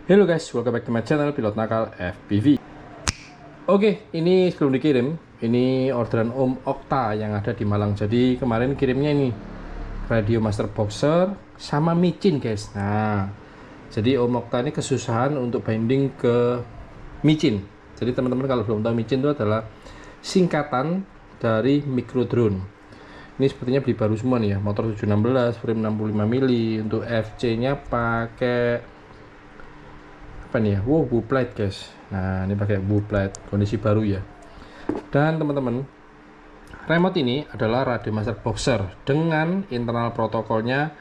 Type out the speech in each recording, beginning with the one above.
Hello guys, welcome back to my channel Pilot Nakal FPV. Oke, ini sebelum dikirim, ini orderan Om Okta yang ada di Malang. Jadi kemarin kirimnya ini Radio Master Boxer sama micin guys. Nah, jadi Om Okta ini kesusahan untuk binding ke micin. Jadi teman-teman kalau belum tahu, micin itu adalah singkatan dari micro drone. Ini sepertinya beli baru semua nih ya, motor 716 frame 65 mili. Untuk FC nya pakai apa nih ya, wow, bull plate guys. Nah, ini pakai bull plate, kondisi baru ya. Dan teman-teman, remote ini adalah Radio Master Boxer dengan internal protokolnya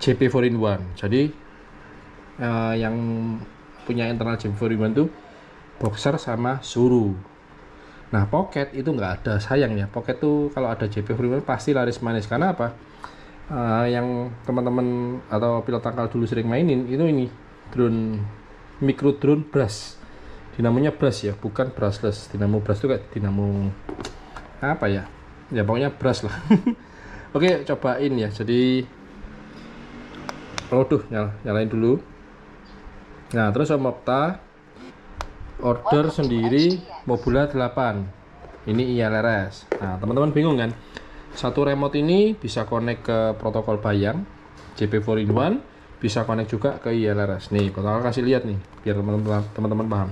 JP4-in-1. Jadi yang punya internal JP4-in-1 itu Boxer sama Suru. Nah, Pocket itu nggak ada, sayang ya. Pocket tuh kalau ada JP4-in-1 pasti laris manis. Karena apa? Yang teman-teman atau pilot tangkal dulu sering mainin itu ini drone, micro drone brush, dinamonya brush ya, bukan brushless. Dinamo brush itu kayak dinamo apa ya, ya pokoknya brush lah. Oke, cobain ya. Jadi nyalain dulu. Nah, terus Om Okta order sendiri Mobula 8, ini ILRS. Nah, teman-teman bingung kan, satu remote ini bisa connect ke protokol bayang JP4-in-1, bisa connect juga ke ILRS. Nih, bakal kasih lihat nih biar teman-teman paham.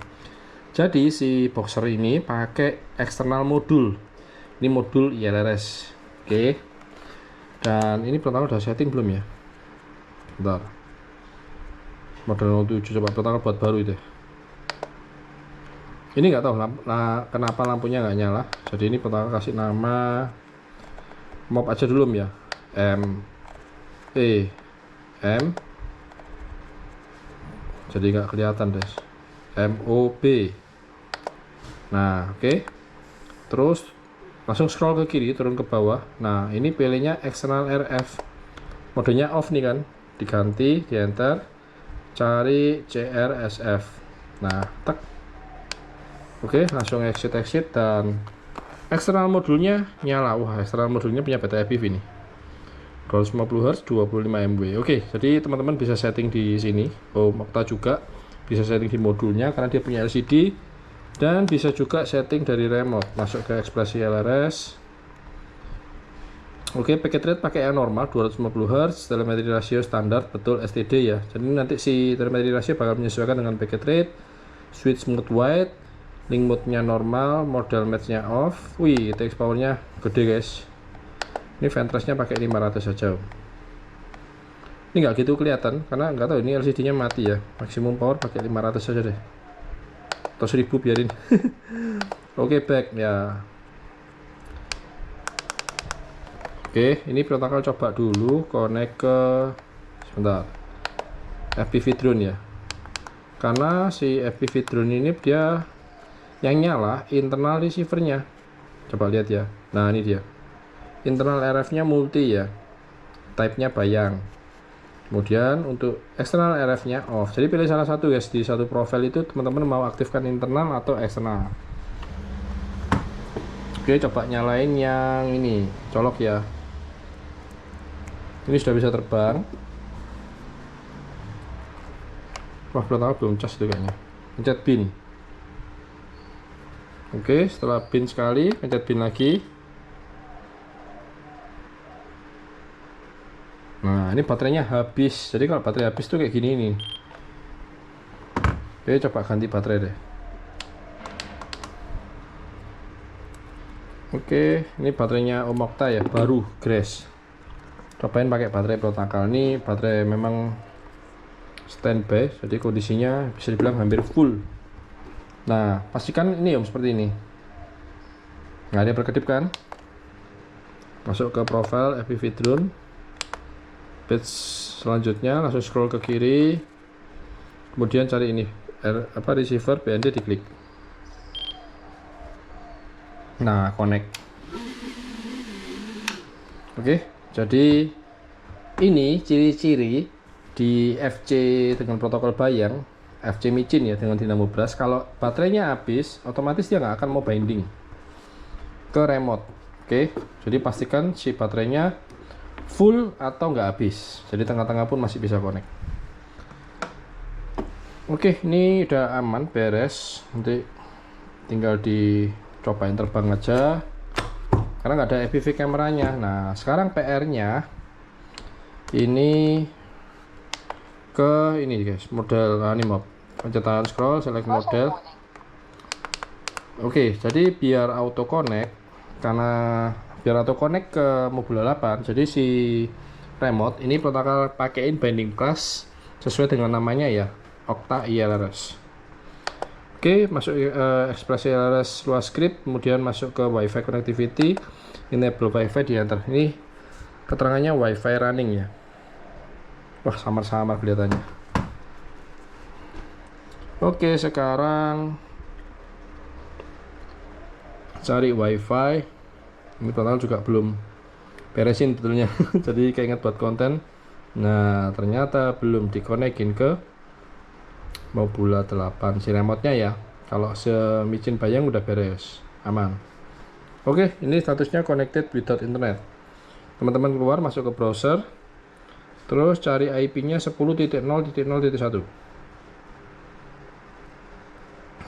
Jadi si Boxer ini pakai eksternal modul. Ini modul ILRS. Oke. Dan ini pertama udah setting belum ya? Bentar. Model 07, coba pertama buat baru itu. Ini nggak tahu kenapa lampunya nggak nyala. Jadi ini pertama kasih nama mob aja dulu ya. M. Jadi nggak kelihatan guys. MOB. Nah, oke. Terus langsung scroll ke kiri, turun ke bawah. Nah, ini pilihnya external RF. Modenya off nih kan. Diganti, di enter. Cari CRSF. Nah, tak. Oke, langsung exit dan eksternal modulnya nyala. Wah, eksternal modulnya punya baterai FPV nih. 250 Hz 25 mW. Oke, jadi teman-teman bisa setting di sini. Om Okta juga bisa setting di modulnya karena dia punya LCD, dan bisa juga setting dari remote. Masuk ke ekspresi LRS. Oke, packet rate pakai yang normal 250 Hz, telemetri rasio standar, betul STD ya. Jadi nanti si telemetri rasio bakal menyesuaikan dengan packet rate. Switch mode wide, link mode-nya normal, model match-nya off. Wih, TX power-nya gede guys. Ini ventress-nya pakai 500 saja. Ini nggak gitu kelihatan karena nggak tahu ini LCD-nya mati ya. Maksimum power pakai 500 saja deh. Atau 1000 biarin. Oke, back ya. Oke, ini protokol coba dulu connect ke sebentar. FPV drone ya. Karena si FPV drone ini dia yang nyala internal receiver-nya. Coba lihat ya. Nah, ini dia. Internal RF-nya multi ya, type-nya bayang. Kemudian untuk eksternal RF-nya off. Jadi pilih salah satu guys, di satu profil itu teman-teman mau aktifkan internal atau eksternal. Oke, coba nyalain yang ini, colok ya. Ini sudah bisa terbang. Wah, belum cas itu kayaknya. Pencet bin. Oke, setelah bin sekali, pencet bin lagi. Nah, ini baterainya habis. Jadi kalau baterai habis tuh kayak gini nih. Oke, coba ganti baterai deh. Oke, ini baterainya Om Okta ya, baru Grace. Cobain pakai baterai protokol. Ini baterai memang standby, jadi kondisinya bisa dibilang hampir full. Nah, pastikan ini Om seperti ini. Nggak ada berkedip kan? Masuk ke profile FPV drone. Page selanjutnya langsung scroll ke kiri, kemudian cari ini receiver BND, diklik. Nah, connect. Oke, jadi ini ciri-ciri di FC dengan protokol bayang, FC micin ya dengan dinamo brush. Kalau baterainya habis, otomatis dia nggak akan mau binding ke remote. Oke, jadi pastikan si baterainya full atau nggak habis. Jadi tengah-tengah pun masih bisa connect. Oke, ini udah aman, beres. Nanti tinggal dicobain terbang aja karena nggak ada FPV kameranya. Nah, sekarang PR-nya ini ke ini guys, model Animop. Pencetakan scroll, select model. Oke, jadi biar auto connect, karena biar auto connect ke Mobula 8, jadi si remote ini protokol pakein binding class sesuai dengan namanya ya, Okta ILRS. Oke, masuk ekspresi ILRS luas script, kemudian masuk ke Wi-Fi connectivity, enable Wi-Fi di enter. Ini keterangannya Wi-Fi running ya. Wah, samar-samar kelihatannya. Oke, sekarang cari Wi-Fi. Ini total juga belum beresin betulnya. Jadi keinget buat konten. Nah, ternyata belum dikonekin ke Mobula 8 si remote-nya ya. Kalau semicin bayang udah beres, aman. Oke, ini statusnya connected without internet. Teman-teman keluar, masuk ke browser, terus cari IP-nya 10.0.0.1.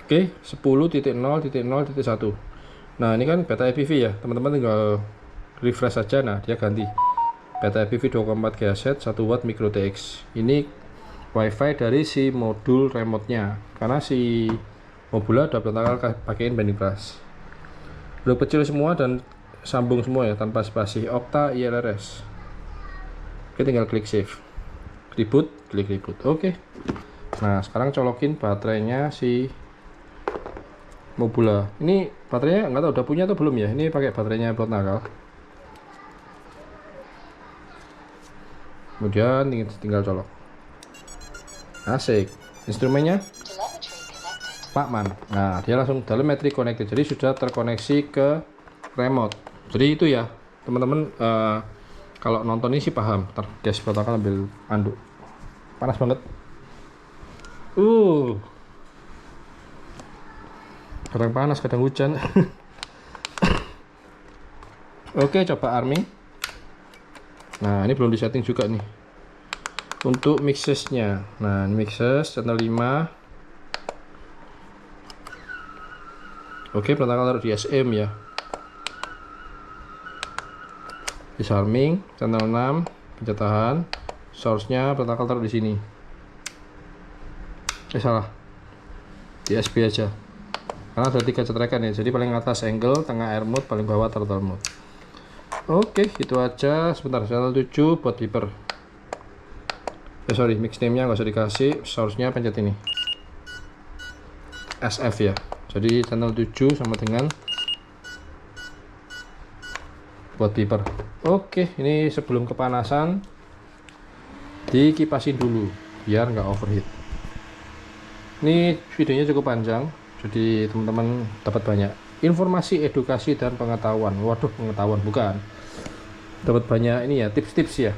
Oke, 10.0.0.1. Nah, ini kan beta FPV ya, teman-teman tinggal refresh saja. Nah, dia ganti beta FPV 2,4 GHz 1 watt micro TX. Ini Wi-Fi dari si modul remote-nya, karena si Mobula udah berontakal pakein binding class. Huruf kecil semua dan sambung semua ya, tanpa spasi. Okta ILRS. Oke, tinggal klik save, reboot, klik reboot. Oke. Nah, sekarang colokin baterainya si Mobula. Ini baterainya nggak tahu udah punya atau belum ya. Ini pakai baterainya Plot Nakal. Kemudian tinggal colok. Asik. Instrumennya Pakman. Nah, dia langsung telemetri connected. Jadi sudah terkoneksi ke remote. Jadi itu ya, teman-teman, kalau nonton ini sih paham. Ntar guys, protokol ambil anduk. Panas banget. Kadang panas, kadang hujan. Oke, coba arming. Nah, ini belum disetting juga nih. Untuk mixesnya, nah ini mixes channel 5. Oke, protokol taruh di SM ya. Disarming channel 6, pencetakan. Source-nya protokol taruh di sini. Salah, di SB aja. Karena ada 3 cetrekan ya, jadi paling atas angle, tengah air mode, paling bawah turtle mode. Oke, itu aja. Sebentar, channel 7 buat beeper. Sorry, mix name-nya nggak usah dikasih, source-nya pencet ini SF ya. Jadi channel 7 sama dengan buat beeper. Oke, ini sebelum kepanasan dikipasin dulu biar nggak overheat. Ini videonya cukup panjang, jadi teman-teman dapat banyak informasi, edukasi, dan pengetahuan. Waduh, pengetahuan bukan, dapat banyak ini ya, tips-tips ya.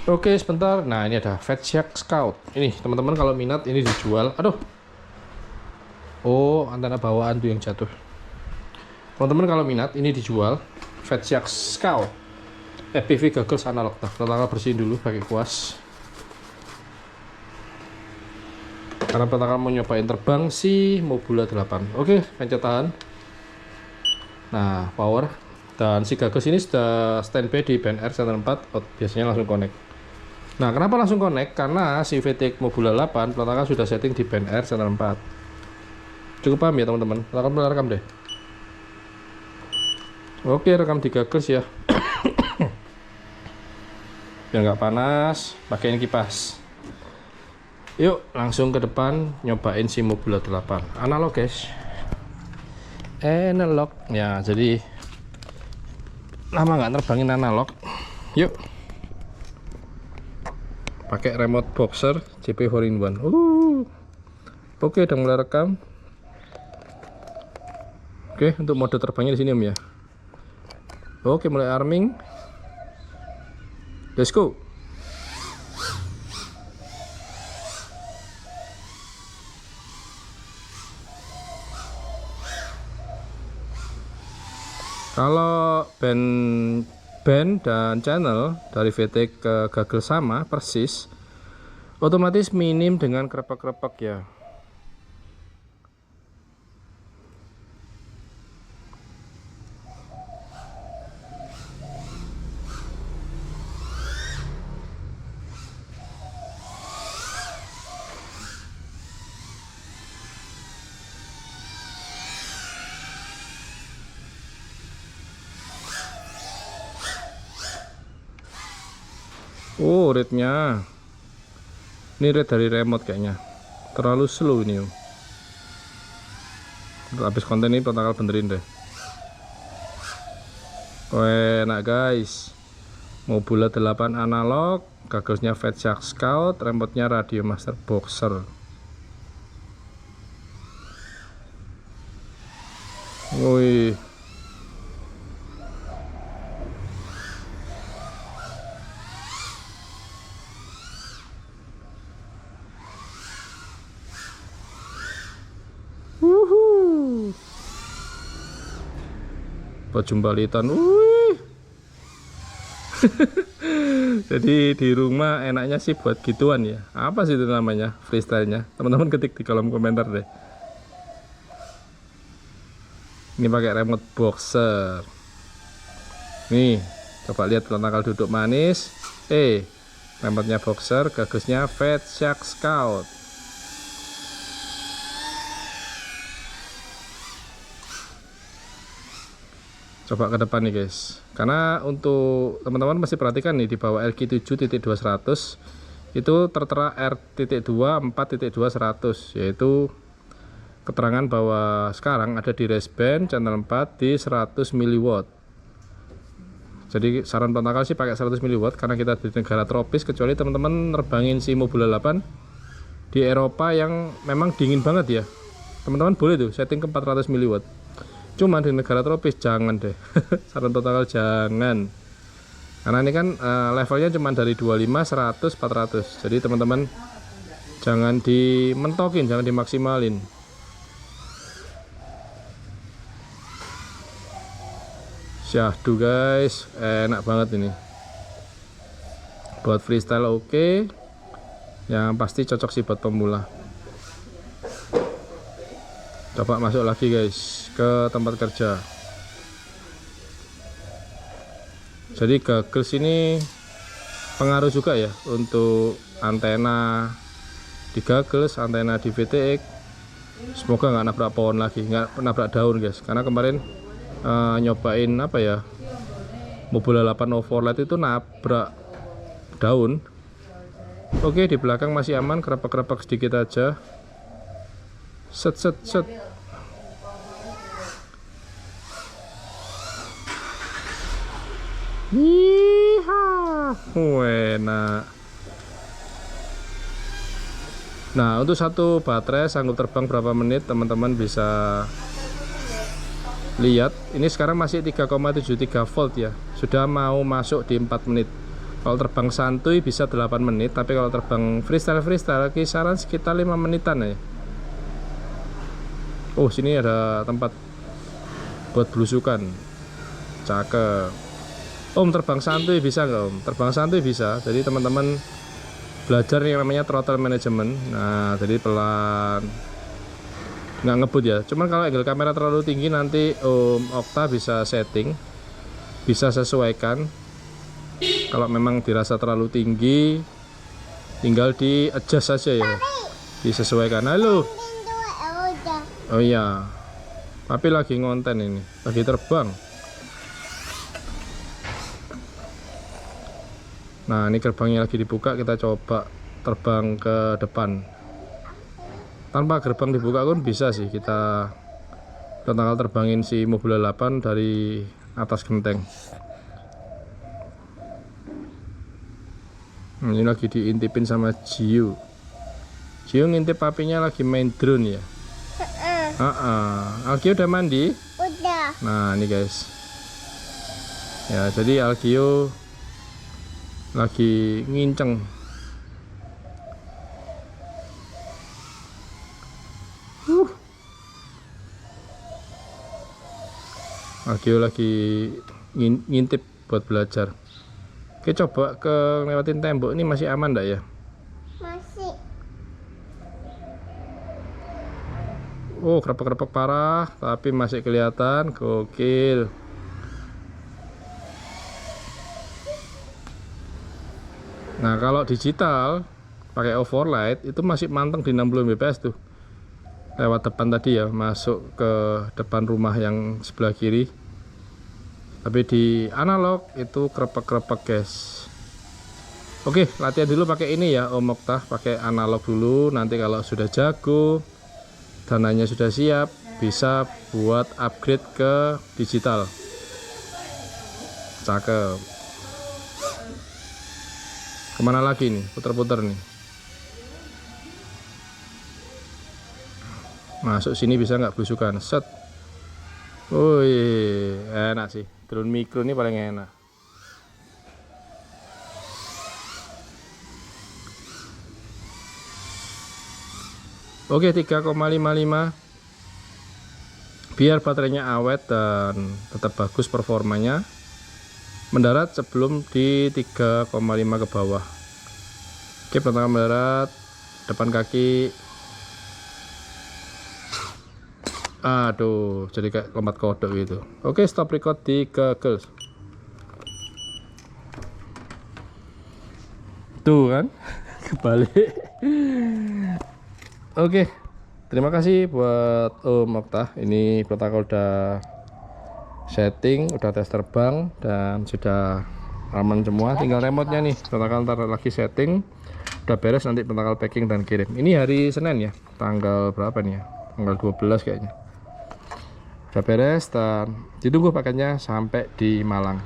Oke, sebentar. Nah, ini ada Fatshark Scout. Ini teman-teman kalau minat ini dijual. Aduh. Oh, antena bawaan tuh yang jatuh. Teman-teman kalau minat ini dijual Fatshark Scout. FPV goggles analog. Nah, pertama bersihin dulu pakai kuas. Karena pertama mau nyobain terbang si Mobula 8. Oke, pencet tahan. Nah, power. Dan si goggles ini sudah standby di band R channel 4. Biasanya langsung connect. Nah, kenapa langsung connect? Karena si VTX Mobula 8 pelatakan sudah setting di band R channel 4. Cukup paham ya teman-teman? Pelatakan rekam deh. Oke, rekam di goggles ya. Biar nggak panas, pakaiin kipas. Yuk, langsung ke depan nyobain si Mobula 8. Analog guys. Analog. Ya, jadi lama nggak nerbangin analog. Yuk. Pakai remote boxer CP 4-in-1. Oke, udah mulai rekam. Oke, untuk mode terbangnya di sini Om ya. Oke, mulai arming. Let's go. Kalau band dan channel dari VTX ke Gagel sama persis. Otomatis minim dengan krepak-krepak ya. Oh, rate-nya. Ini rate dari remote kayaknya. Terlalu slow ini. Habis konten ini bakal benerin deh. Oh, enak guys. Mobula 8 analog, gagasnya Fat Shark Scout, remote-nya Radio Master Boxer. Wih. Pejumbalitan, wih. Jadi di rumah enaknya sih buat gituan ya. Apa sih itu namanya freestyle-nya? Teman-teman ketik di kolom komentar deh. Ini pakai remote boxer. Nih, coba lihat tanggal duduk manis. Remote-nya boxer, gagasnya Fat Shark Scout. Coba ke depan nih guys, karena untuk teman-teman masih perhatikan nih di bawah RQ7.200 itu tertera R.2 4.200, yaitu keterangan bahwa sekarang ada di race band channel 4 di 100 mW. Jadi saran Tontakal sih pakai 100 mW karena kita di negara tropis, kecuali teman-teman nerbangin si Mobula 8 di Eropa yang memang dingin banget ya. Teman-teman boleh tuh setting ke 400 mW. Cuma di negara tropis jangan deh. Saran Tontakal jangan. Karena ini kan levelnya cuma dari 25, 100, 400. Jadi teman-teman jangan dimentokin, jangan dimaksimalin. Syahdu guys, enak banget ini. Buat freestyle oke. Yang pasti cocok sih buat pemula. Coba masuk lagi guys ke tempat kerja. Jadi gagal ini pengaruh juga ya untuk antena di gagas, antena di VTX. Semoga nggak nabrak pohon lagi, nggak nabrak daun guys. Karena kemarin nyobain apa ya, Mobula 8 over light itu nabrak daun. Oke, di belakang masih aman, kerepak-kerepak sedikit aja. Set. Yeehaw, enak. Nah, untuk satu baterai sanggup terbang berapa menit, teman-teman bisa lihat. Ini sekarang masih 3,73 volt ya. Sudah mau masuk di 4 menit. Kalau terbang santuy bisa 8 menit, tapi kalau terbang freestyle kisaran sekitar 5 menitan ya. Oh, sini ada tempat buat belusukan. Cakep. Om, terbang santuy bisa nggak Om? Terbang santuy bisa. Jadi teman-teman belajar yang namanya throttle management. Nah, jadi pelan, nggak ngebut ya. Cuman kalau angle kamera terlalu tinggi nanti Om Okta bisa setting, bisa sesuaikan. Kalau memang dirasa terlalu tinggi, tinggal di adjust saja ya, disesuaikan. Halo. Oh iya, tapi lagi ngonten ini, lagi terbang. Nah, ini gerbangnya lagi dibuka, kita coba terbang ke depan. Tanpa gerbang dibuka pun bisa sih kita tanggal terbangin si Mobula 8 dari atas genteng. Ini lagi diintipin sama Gio. Gio ngintip papinya lagi main drone ya. Algio udah mandi? Udah. Nah, ini guys. Ya, jadi Algio lagi nginceng. Algio lagi ngintip buat belajar. Oke, coba ke lewatin tembok ini masih aman enggak ya? Masih. Oh, krepek-krepek parah, tapi masih kelihatan, gokil. Nah, kalau digital pakai overlight itu masih manteng di 60 fps tuh. Lewat depan tadi ya, masuk ke depan rumah yang sebelah kiri. Tapi di analog itu krepek-krepek guys. Oke, latihan dulu pakai ini ya Om Oktah, pakai analog dulu. Nanti kalau sudah jago, dananya sudah siap, bisa buat upgrade ke digital. Cakep. Kemana lagi nih, puter-puter nih. Masuk sini bisa nggak belusukan? Set. Wih, enak sih. Drone mikro ini paling enak. Oke, 3,55. Biar baterainya awet dan tetap bagus performanya. Mendarat sebelum di 3,5 ke bawah. Oke, pertama mendarat, depan kaki. Aduh, jadi kayak lompat kodok gitu. Oke, stop record di Google. Tuh kan, kebalik. Oke, terima kasih buat Om Oktah. Ini protokol udah setting, udah tes terbang dan sudah aman semua. Tinggal remote-nya nih. Protokol ntar lagi setting, udah beres, nanti protokol packing dan kirim. Ini hari Senin ya, tanggal berapa nih ya? Tanggal 12 kayaknya. Udah beres dan ditunggu paketnya sampai di Malang.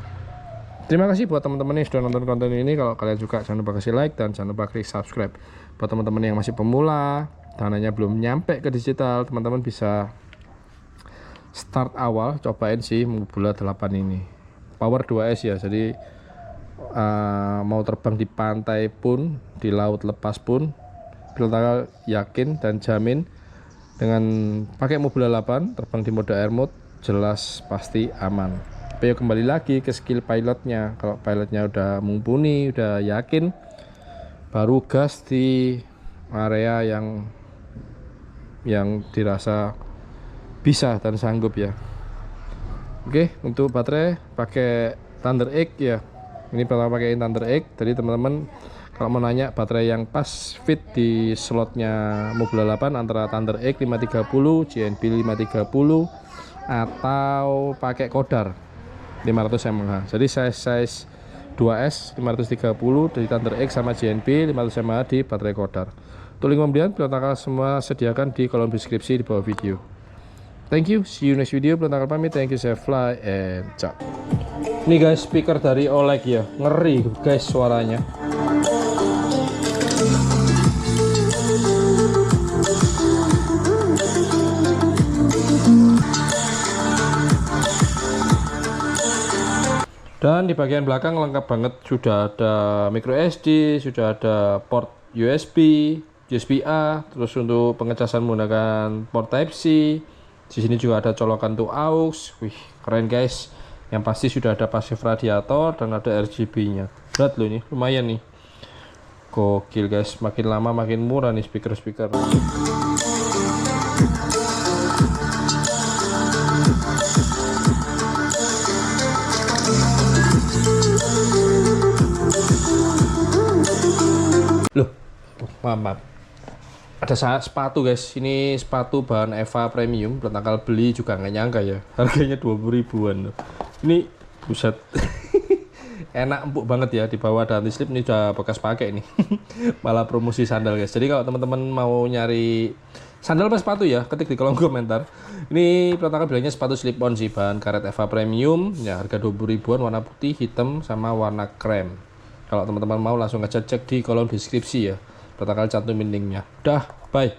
Terima kasih buat teman-teman yang sudah nonton konten ini. Kalau kalian suka, jangan lupa kasih like dan jangan lupa klik subscribe. Buat teman-teman yang masih pemula, dananya belum nyampe ke digital, teman-teman bisa start awal, cobain sih Mobula 8 ini. Power 2S ya, jadi mau terbang di pantai pun, di laut lepas pun, Pilotnakal yakin dan jamin dengan pakai Mobula 8 terbang di mode air mode jelas pasti aman. Tapi kembali lagi ke skill pilotnya. Kalau pilotnya udah mumpuni, udah yakin, baru gas di area yang dirasa bisa dan sanggup ya. Oke, untuk baterai pakai Thunder X ya. Ini pertama pakai Thunder X. Jadi teman-teman kalau mau nanya baterai yang pas fit di slotnya Mobula 8 antara Thunder X 530, JNB 530 atau pakai Kodar 500 mAh. Jadi size 2S 530 dari Thunder X sama JNB 500 mAh di baterai Kodar. Untuk link pembelian Pilotnakal semua sediakan di kolom deskripsi di bawah video. Thank you, see you next video. Pilotnakal pamit, thank you, saya fly and ciao. Ini guys, speaker dari Oleg ya, ngeri guys suaranya. Dan di bagian belakang lengkap banget, sudah ada micro SD, sudah ada port USB, USB-A, terus untuk pengecasan menggunakan port Type-C. Di sini juga ada colokan untuk aux. Wih, keren guys. Yang pasti sudah ada pasif radiator dan ada RGB-nya. Berat loh ini, lumayan nih. Gokil guys, makin lama makin murah nih speaker-speaker. Loh, maaf. Ada sepatu guys, ini sepatu bahan Eva Premium. Pilotnakal beli juga nggak nyangka ya, harganya 20 ribuan loh. Ini buset. Enak, empuk banget ya, di bawah ada anti slip. Ini udah bekas pakai nih. Malah promosi sandal guys. Jadi kalau teman-teman mau nyari sandal apa sepatu ya, ketik di kolom komentar. Ini Pilotnakal bilangnya sepatu slip on sih, bahan karet Eva Premium ya, harga 20 ribuan, warna putih, hitam sama warna krem. Kalau teman-teman mau langsung aja cek di kolom deskripsi ya. Pilotnakal cantumin linknya. Dah, bye.